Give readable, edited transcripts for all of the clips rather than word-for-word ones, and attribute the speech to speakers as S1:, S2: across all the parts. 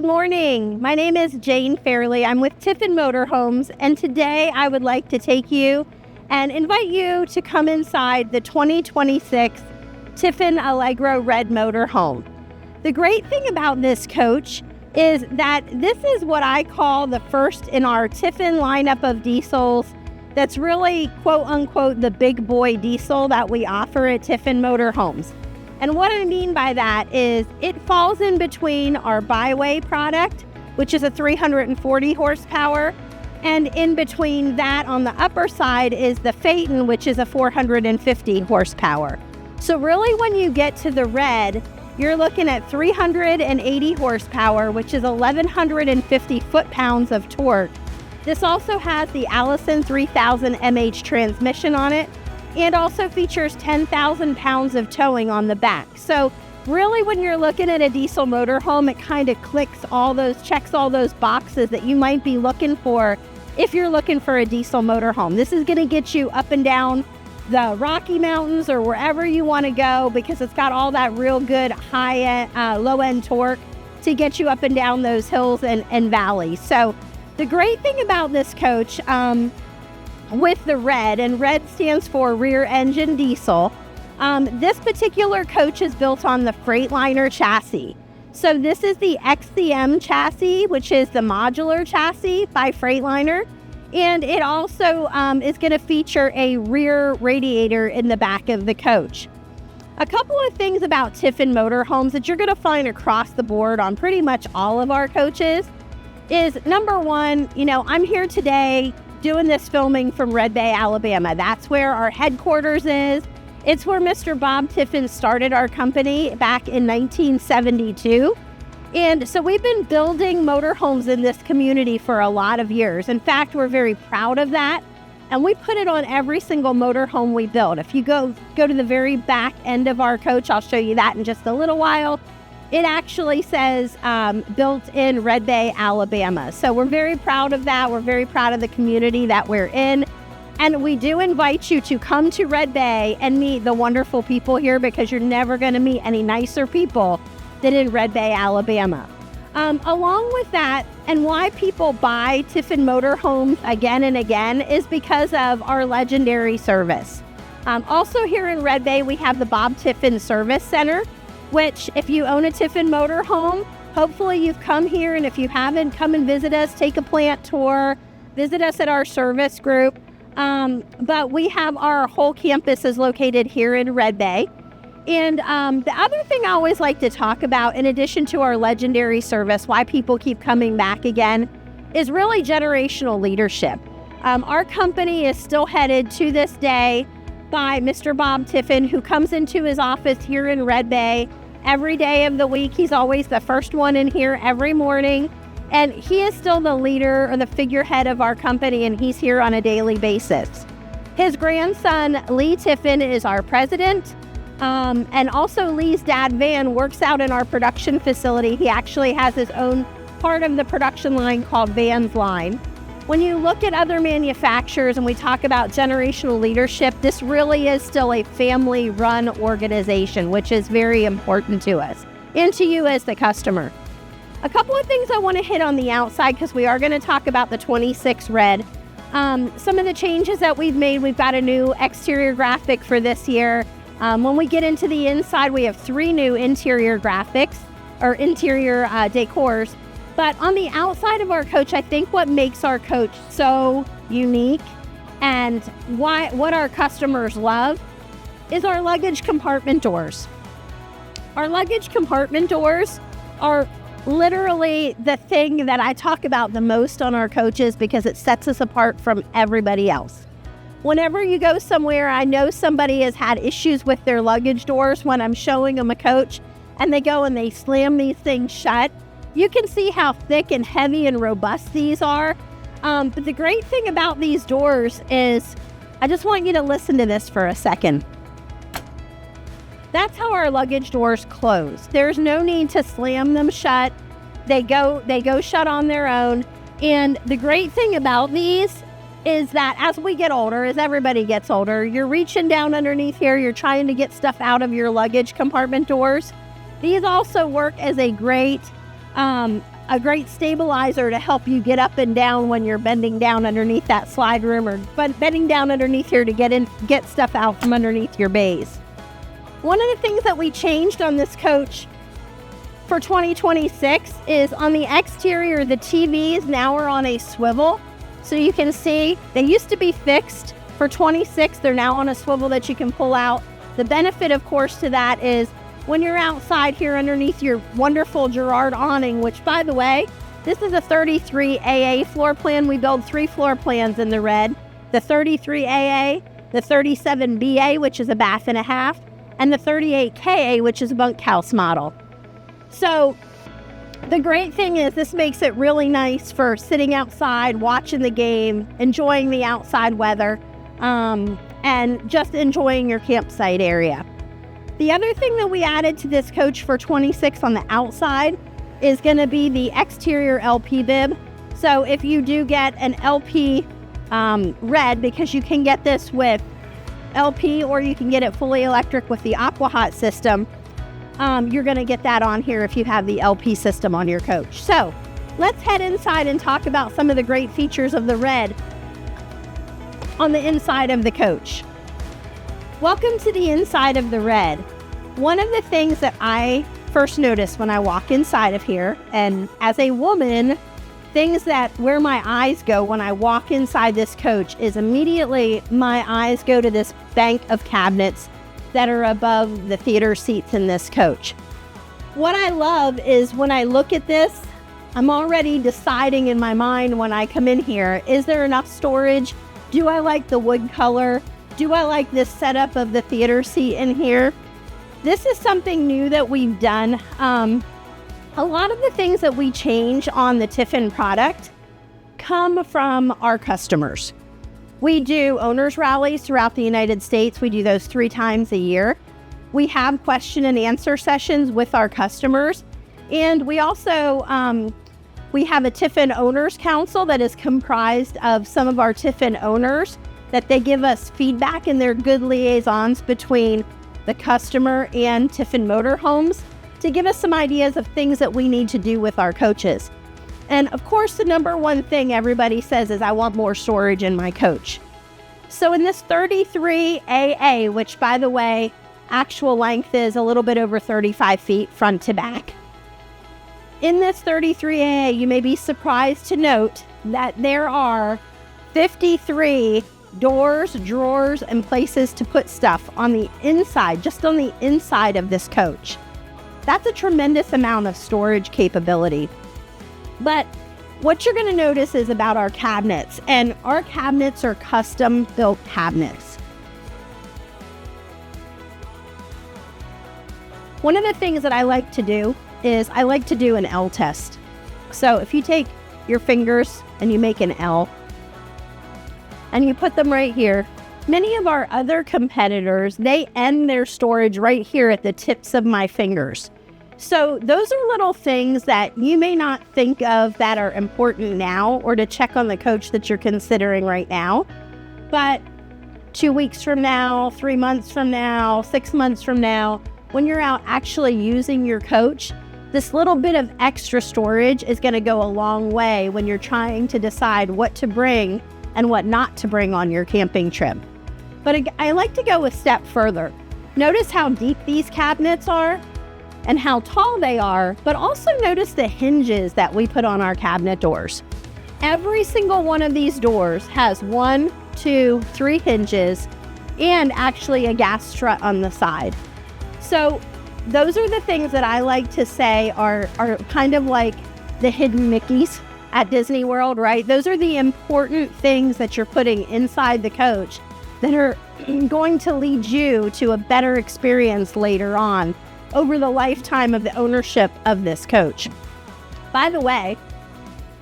S1: good morning. My name is Jayne Fairley. I'm with Tiffin Motorhomes, and today I would like to take you and invite you to come inside the 2026 Tiffin Allegro red motorhome. The great thing about this coach is that this is what I call the first in our Tiffin lineup of diesels that's really, quote unquote, the big boy diesel that we offer at Tiffin Motorhomes. And what I mean by that is it falls in between our Byway product, which is a 340 horsepower, and in between that on the upper side is the Phaeton, which is a 450 horsepower. So really when you get to the red, you're looking at 380 horsepower, which is 1,150 foot-pounds of torque. This also has the Allison 3000 MH transmission on it, and also features 10,000 pounds of towing on the back. So really when you're looking at a diesel motorhome, it kind of checks all those boxes that you might be looking for if you're looking for a diesel motorhome. This is gonna get you up and down the Rocky Mountains or wherever you wanna go, because it's got all that real good low-end torque to get you up and down those hills and valleys. So the great thing about this coach, with the red, and red stands for rear engine diesel, this particular coach is built on the Freightliner chassis. So this is the XCM chassis, which is the modular chassis by Freightliner. And it also is going to feature a rear radiator in the back of the coach. A couple of things about Tiffin Motorhomes that you're going to find across the board on pretty much all of our coaches is, number one, I'm here today doing this filming from Red Bay, Alabama. That's where our headquarters is. It's where Mr. Bob Tiffin started our company back in 1972. And so we've been building motorhomes in this community for a lot of years. In fact, we're very proud of that. And we put it on every single motorhome we build. If you go to the very back end of our coach, I'll show you that in just a little while. It actually says built in Red Bay, Alabama. So we're very proud of that. We're very proud of the community that we're in. And we do invite you to come to Red Bay and meet the wonderful people here, because you're never going to meet any nicer people than in Red Bay, Alabama. Along with that, and why people buy Tiffin Motorhomes again and again, is because of our legendary service. Also here in Red Bay, we have the Bob Tiffin Service Center, which if you own a Tiffin Motorhome, hopefully you've come here, and if you haven't, come and visit us, take a plant tour, visit us at our service group. But we have our whole campus is located here in Red Bay. And the other thing I always like to talk about, in addition to our legendary service, why people keep coming back again, is really generational leadership. Our company is still headed to this day by Mr. Bob Tiffin, who comes into his office here in Red Bay every day of the week. He's always the first one in here every morning. And he is still the leader or the figurehead of our company, and he's here on a daily basis. His grandson, Lee Tiffin, is our president. And also Lee's dad, Van, works out in our production facility. He actually has his own part of the production line called Van's Line. When you look at other manufacturers and we talk about generational leadership, this really is still a family-run organization, which is very important to us and to you as the customer. A couple of things I want to hit on the outside, because we are going to talk about the 26 red. Some of the changes that we've made, we've got a new exterior graphic for this year. When we get into the inside, we have 3 new interior graphics, or interior decors. But on the outside of our coach, I think what makes our coach so unique and what our customers love is our luggage compartment doors. Our luggage compartment doors are literally the thing that I talk about the most on our coaches, because it sets us apart from everybody else. Whenever you go somewhere, I know somebody has had issues with their luggage doors when I'm showing them a coach, and they go and they slam these things shut. You can see how thick and heavy and robust these are. But the great thing about these doors is, I just want you to listen to this for a second. That's how our luggage doors close. There's no need to slam them shut. They go shut on their own. And the great thing about these is that as we get older, as everybody gets older, you're reaching down underneath here, you're trying to get stuff out of your luggage compartment doors. These also work as a great a great stabilizer to help you get up and down when you're bending down underneath that slide room, or bending down underneath here to get stuff out from underneath your bays. One of the things that we changed on this coach for 2026 is on the exterior, the TVs now are on a swivel. So you can see they used to be fixed. For 26, they're now on a swivel that you can pull out. The benefit, of course, to that is when you're outside here underneath your wonderful Girard awning, which, by the way, this is a 33 AA floor plan. We build 3 floor plans in the red. The 33 AA, the 37 BA, which is a bath and a half, and the 38 KA, which is a bunkhouse model. So the great thing is this makes it really nice for sitting outside, watching the game, enjoying the outside weather, and just enjoying your campsite area. The other thing that we added to this coach for 26 on the outside is going to be the exterior LP bib. So if you do get an LP red, because you can get this with LP or you can get it fully electric with the AquaHot system, you're going to get that on here if you have the LP system on your coach. So let's head inside and talk about some of the great features of the red on the inside of the coach. Welcome to the inside of the red. One of the things that I first noticed when I walk inside of here, and as a woman, things that where my eyes go when I walk inside this coach is immediately my eyes go to this bank of cabinets that are above the theater seats in this coach. What I love is when I look at this, I'm already deciding in my mind when I come in here, is there enough storage? Do I like the wood color? Do I like this setup of the theater seat in here? This is something new that we've done. A lot of the things that we change on the Tiffin product come from our customers. We do owners rallies throughout the United States. We do those 3 times a year. We have question and answer sessions with our customers. And we also, we have a Tiffin Owners Council that is comprised of some of our Tiffin owners that they give us feedback, and they're good liaisons between the customer and Tiffin Motorhomes to give us some ideas of things that we need to do with our coaches. And of course, the number one thing everybody says is, I want more storage in my coach. So in this 33 AA, which by the way, actual length is a little bit over 35 feet front to back. In this 33 AA, you may be surprised to note that there are 53 doors, drawers, and places to put stuff on the inside, just on the inside of this coach. That's a tremendous amount of storage capability. But what you're going to notice is about our cabinets, and our cabinets are custom built cabinets. One of the things that I like to do is I like to do an L test. So if you take your fingers and you make an L and you put them right here, many of our other competitors, they end their storage right here at the tips of my fingers. So those are little things that you may not think of that are important now, or to check on the coach that you're considering right now. But 2 weeks from now, 3 months from now, 6 months from now, when you're out actually using your coach, this little bit of extra storage is going to go a long way when you're trying to decide what to bring and what not to bring on your camping trip. But I like to go a step further. Notice how deep these cabinets are and how tall they are, but also notice the hinges that we put on our cabinet doors. Every single one of these doors has 1, 2, 3 hinges and actually a gas strut on the side. So those are the things that I like to say are kind of like the hidden Mickeys at Disney World, right? Those are the important things that you're putting inside the coach that are going to lead you to a better experience later on over the lifetime of the ownership of this coach. By the way,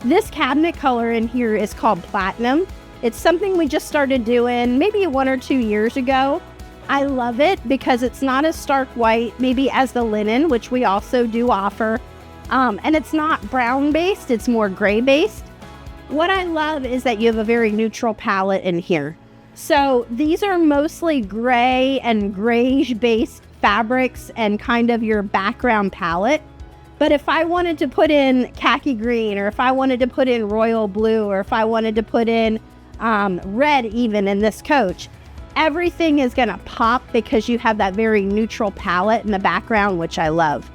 S1: this cabinet color in here is called Platinum. It's something we just started doing maybe 1 or 2 years ago. I love it because it's not as stark white, maybe as the linen, which we also do offer. And it's not brown based, it's more gray based. What I love is that you have a very neutral palette in here. So these are mostly gray and grayish based fabrics and kind of your background palette. But if I wanted to put in khaki green, or if I wanted to put in royal blue, or if I wanted to put in red even in this coach, everything is going to pop because you have that very neutral palette in the background, which I love.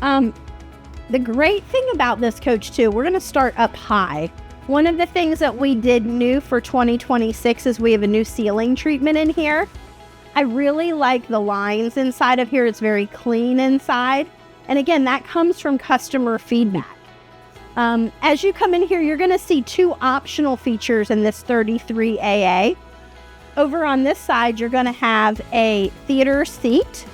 S1: The great thing about this coach too, we're going to start up high. One of the things that we did new for 2026 is we have a new ceiling treatment in here. I really like the lines inside of here. It's very clean inside. And again, that comes from customer feedback. As you come in here, you're going to see two optional features in this 33AA. Over on this side, you're going to have a theater seat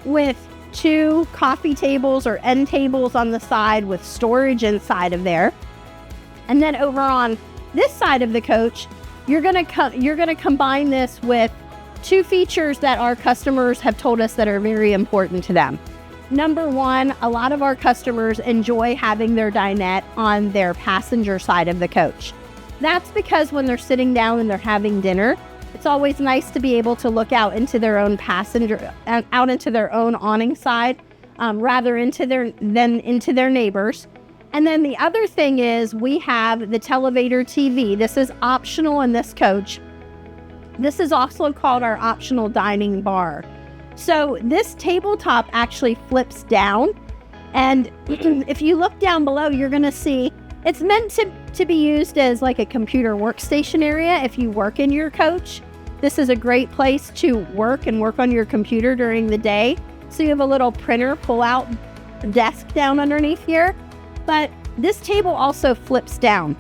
S1: with two coffee tables or end tables on the side with storage inside of there. And then over on this side of the coach, you're going to combine this with two features that our customers have told us that are very important to them. Number one, a lot of our customers enjoy having their dinette on their passenger side of the coach. That's because when they're sitting down and they're having dinner, it's always nice to be able to look out into their own out into their own awning side, rather than into their neighbors. And then the other thing is we have the Televator TV. This is optional in this coach. This is also called our optional dining bar. So this tabletop actually flips down, and if you look down below, you're going to see it's meant to be used as like a computer workstation area if you work in your coach. This is a great place to work on your computer during the day. So you have a little printer pull-out desk down underneath here, but this table also flips down.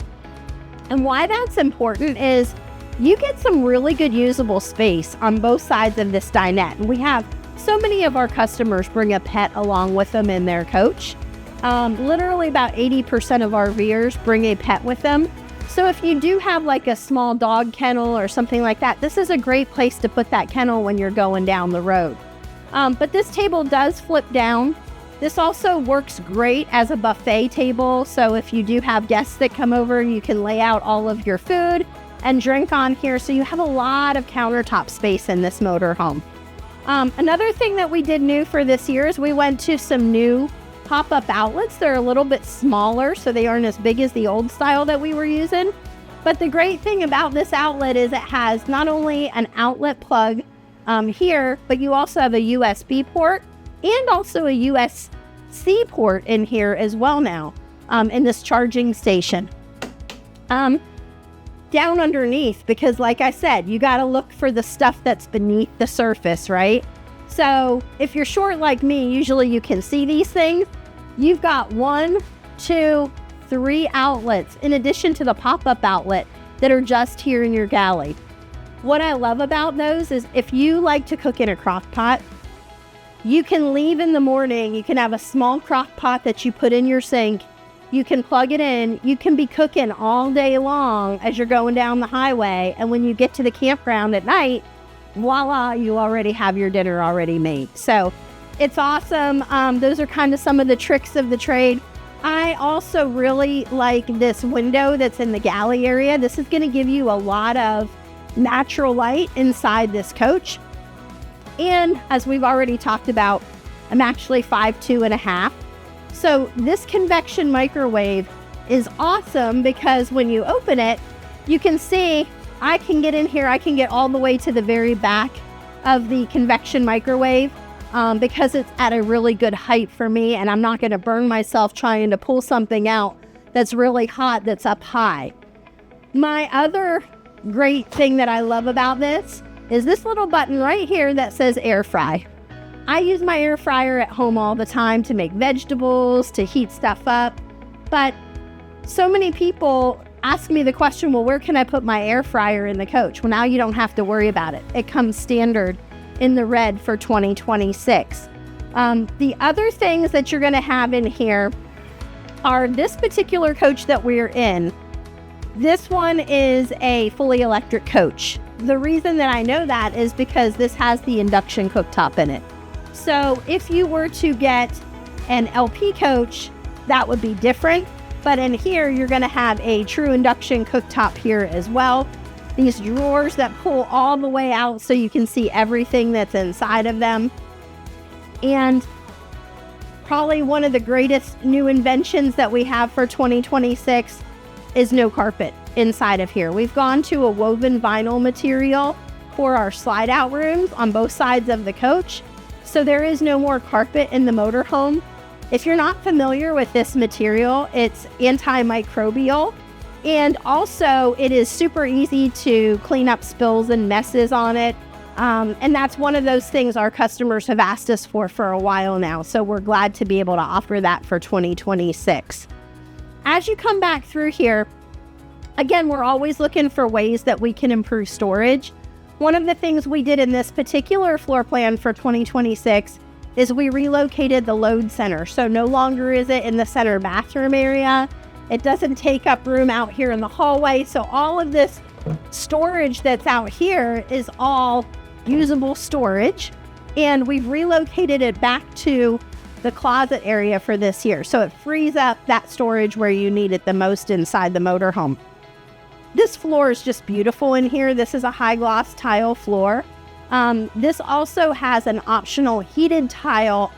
S1: And why that's important is you get some really good usable space on both sides of this dinette. And we have so many of our customers bring a pet along with them in their coach. Literally about 80% of RVers bring a pet with them. So if you do have like a small dog kennel or something like that, this is a great place to put that kennel when you're going down the road. But this table does flip down. This also works great as a buffet table. So if you do have guests that come over, you can lay out all of your food and drink on here. So you have a lot of countertop space in this motorhome. Another thing that we did new for this year is we went to some new pop-up outlets. They're a little bit smaller, so they aren't as big as the old style that we were using. But the great thing about this outlet is it has not only an outlet plug here, but you also have a USB port and also a USB-C port in here as well now in this charging station. Down underneath, because like I said, you got to look for the stuff that's beneath the surface, right? So if you're short like me, usually you can see these things. You've got 1, 2, 3 outlets in addition to the pop-up outlet that are just here in your galley. What I love about those is if you like to cook in a crock pot, you can leave in the morning. You can have a small crock pot that you put in your sink. You can plug it in. You can be cooking all day long as you're going down the highway. And when you get to the campground at night, voila, you already have your dinner already made. So it's awesome. Those are kind of some of the tricks of the trade. I also really like this window that's in the galley area. This is going to give you a lot of natural light inside this coach. And as we've already talked about, I'm actually 5'2½". So this convection microwave is awesome because when you open it, you can see I can get in here. I can get all the way to the very back of the convection microwave because it's at a really good height for me, and I'm not going to burn myself trying to pull something out that's really hot that's up high. My other great thing that I love about this is this little button right here that says air fry. I use my air fryer at home all the time to make vegetables, to heat stuff up, but so many people ask me the question, well, where can I put my air fryer in the coach? Well, now you don't have to worry about it. It comes standard in the red for 2026. The other things that you're going to have in here are this particular coach that we're in. This one is a fully electric coach. The reason that I know that is because this has the induction cooktop in it. So if you were to get an LP coach, that would be different. But in here, you're going to have a true induction cooktop here as well. These drawers that pull all the way out so you can see everything that's inside of them. And Probably one of the greatest new inventions that we have for 2026 is no carpet inside of here. We've gone to a woven vinyl material for our slide out rooms on both sides of the coach. So there is no more carpet in the motorhome. If you're not familiar with this material, it's antimicrobial, and also it is super easy to clean up spills and messes on it. And that's one of those things our customers have asked us for a while now. So we're glad to be able to offer that for 2026. As you come back through here, again, we're always looking for ways that we can improve storage. One of the things we did in this particular floor plan for 2026 is we relocated the load center. So no longer is it in the center bathroom area. It doesn't take up room out here in the hallway. So all of this storage that's out here is all usable storage. And we've relocated it back to the closet area for this year. So it frees up that storage where you need it the most inside the motorhome. This floor is just beautiful in here. This is a high gloss tile floor. This also has an optional heated tile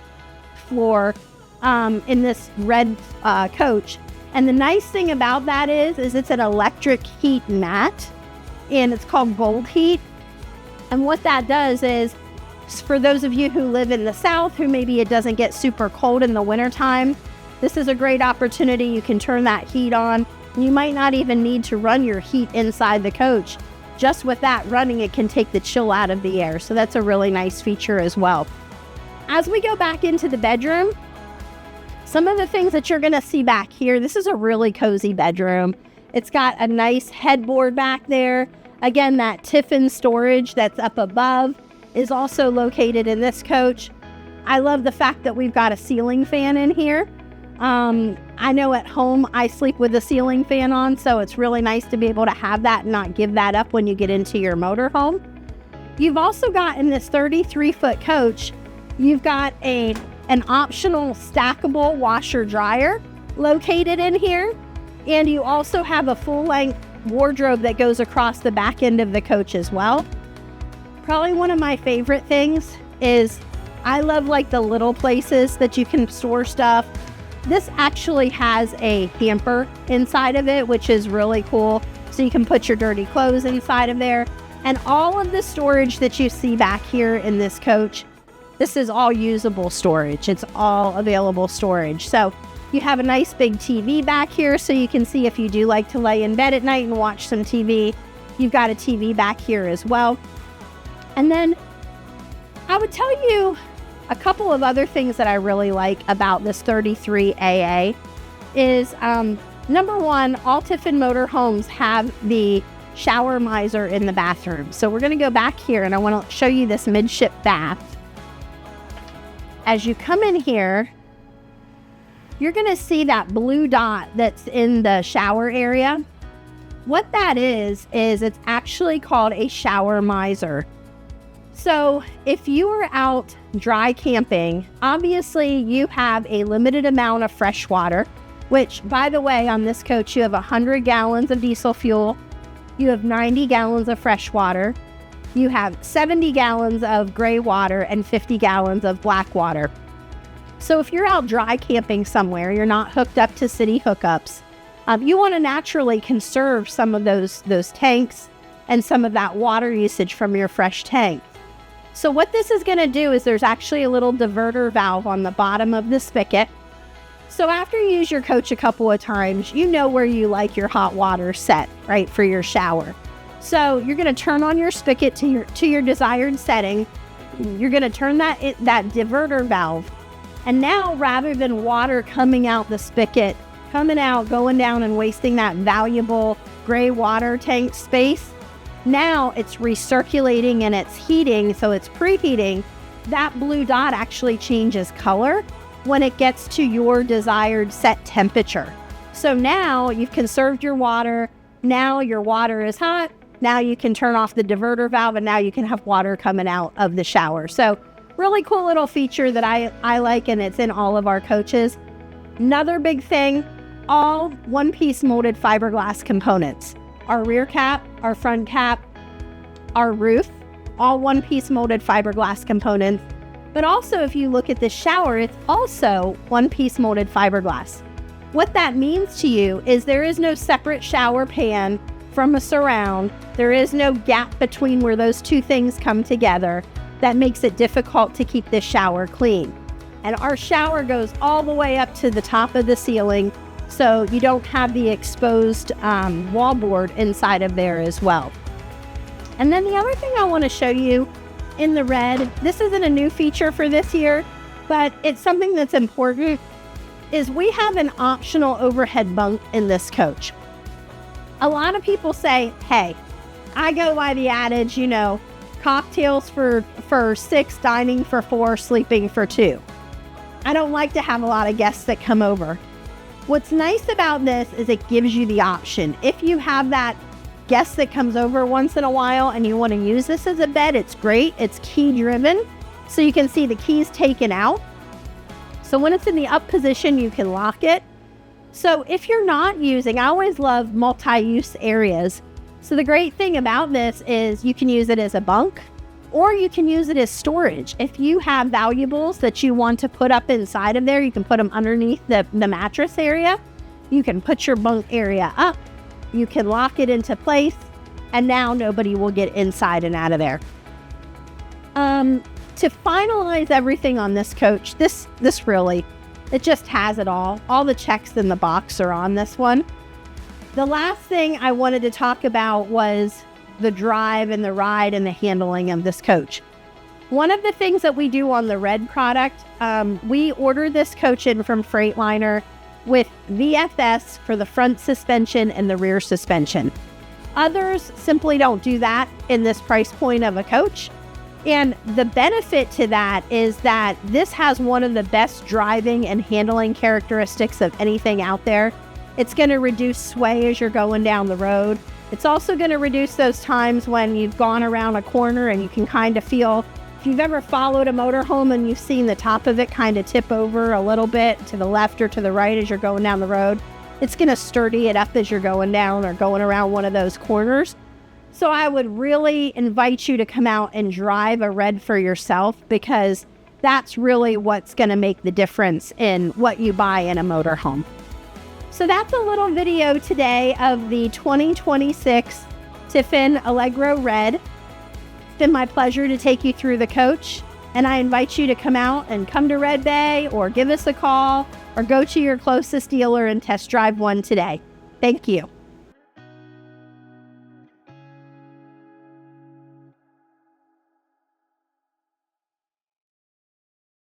S1: floor in this red coach. And the nice thing about that is it's an electric heat mat, and it's called Gold Heat. And what that does is, for those of you who live in the South, who maybe it doesn't get super cold in the wintertime, this is a great opportunity. You can turn that heat on. You might not even need to run your heat inside the coach. Just with that running, it can take the chill out of the air. So that's a really nice feature as well. As we go back into the bedroom, some of the things that you're gonna see back here, this is a really cozy bedroom. It's got a nice headboard back there. Again, that Tiffin storage that's up above is also located in this coach. I love the fact that we've got a ceiling fan in here. I know at home I sleep with the ceiling fan on, so it's really nice to be able to have that and not give that up when you get into your motorhome. You've also got in this 33-foot coach, you've got an optional stackable washer dryer located in here, and you also have a full-length wardrobe that goes across the back end of the coach as well. Probably one of my favorite things is I love like the little places that you can store stuff. This actually has a hamper inside of it, which is really cool. So you can put your dirty clothes inside of there. And all of the storage that you see back here in this coach, this is all usable storage. It's all available storage. So you have a nice big TV back here, so you can see if you do like to lay in bed at night and watch some TV. You've got a TV back here as well. And then I would tell you a couple of other things that I really like about this 33AA is, number one, all Tiffin Motorhomes have the shower miser in the bathroom. So we're going to go back here and I want to show you this midship bath. As you come in here, you're going to see that blue dot that's in the shower area. What that is it's actually called a shower miser. So if you are out dry camping, obviously you have a limited amount of fresh water, which, by the way, on this coach, you have 100 gallons of diesel fuel, you have 90 gallons of fresh water, you have 70 gallons of gray water, and 50 gallons of black water. So if you're out dry camping somewhere, you're not hooked up to city hookups, you want to naturally conserve some of those tanks and some of that water usage from your fresh tank. So what this is going to do is there's actually a little diverter valve on the bottom of the spigot. So after you use your coach a couple of times, you know where you like your hot water set, right, for your shower. So you're going to turn on your spigot to your desired setting. You're going to turn that diverter valve. And now, rather than water coming out the spigot, coming out, going down and wasting that valuable gray water tank space, now it's recirculating and it's heating, so it's preheating. That blue dot actually changes color when it gets to your desired set temperature. So now you've conserved your water. Now your water is hot. Now you can turn off the diverter valve and now you can have water coming out of the shower. So really cool little feature that I like, and it's in all of our coaches. Another big thing, all one-piece molded fiberglass components. Our rear cap, our front cap, our roof, all one-piece molded fiberglass components. But also, if you look at the shower, it's also one-piece molded fiberglass. What that means to you is there is no separate shower pan from a surround. There is no gap between where those two things come together that makes it difficult to keep this shower clean. And our shower goes all the way up to the top of the ceiling, so you don't have the exposed wallboard inside of there as well. And then the other thing I want to show you in the red, this isn't a new feature for this year, but it's something that's important, is we have an optional overhead bunk in this coach. A lot of people say, hey, I go by the adage, cocktails for 6, dining for 4, sleeping for 2. I don't like to have a lot of guests that come over. What's nice about this is it gives you the option. If you have that guest that comes over once in a while and you want to use this as a bed, it's great. It's key driven, so you can see the keys taken out. So when it's in the up position, you can lock it. So if you're not using, I always love multi-use areas. So the great thing about this is you can use it as a bunk, or you can use it as storage. If you have valuables that you want to put up inside of there, you can put them underneath the mattress area. You can put your bunk area up. You can lock it into place, and now nobody will get inside and out of there. To finalize everything on this coach, this really, it just has it all. All the checks in the box are on this one. The last thing I wanted to talk about was the drive and the ride and the handling of this coach. One of the things that we do on the red product, we order this coach in from Freightliner with VFS for the front suspension and the rear suspension. Others simply don't do that in this price point of a coach. And the benefit to that is that this has one of the best driving and handling characteristics of anything out there. It's going to reduce sway as you're going down the road. It's also going to reduce those times when you've gone around a corner and you can kind of feel, if you've ever followed a motorhome and you've seen the top of it kind of tip over a little bit to the left or to the right as you're going down the road, it's going to sturdy it up as you're going down or going around one of those corners. So I would really invite you to come out and drive a red for yourself, because that's really what's going to make the difference in what you buy in a motorhome. So that's a little video today of the 2026 Tiffin Allegro Red. It's been my pleasure to take you through the coach, and I invite you to come out and come to Red Bay or give us a call or go to your closest dealer and test drive one today. Thank you.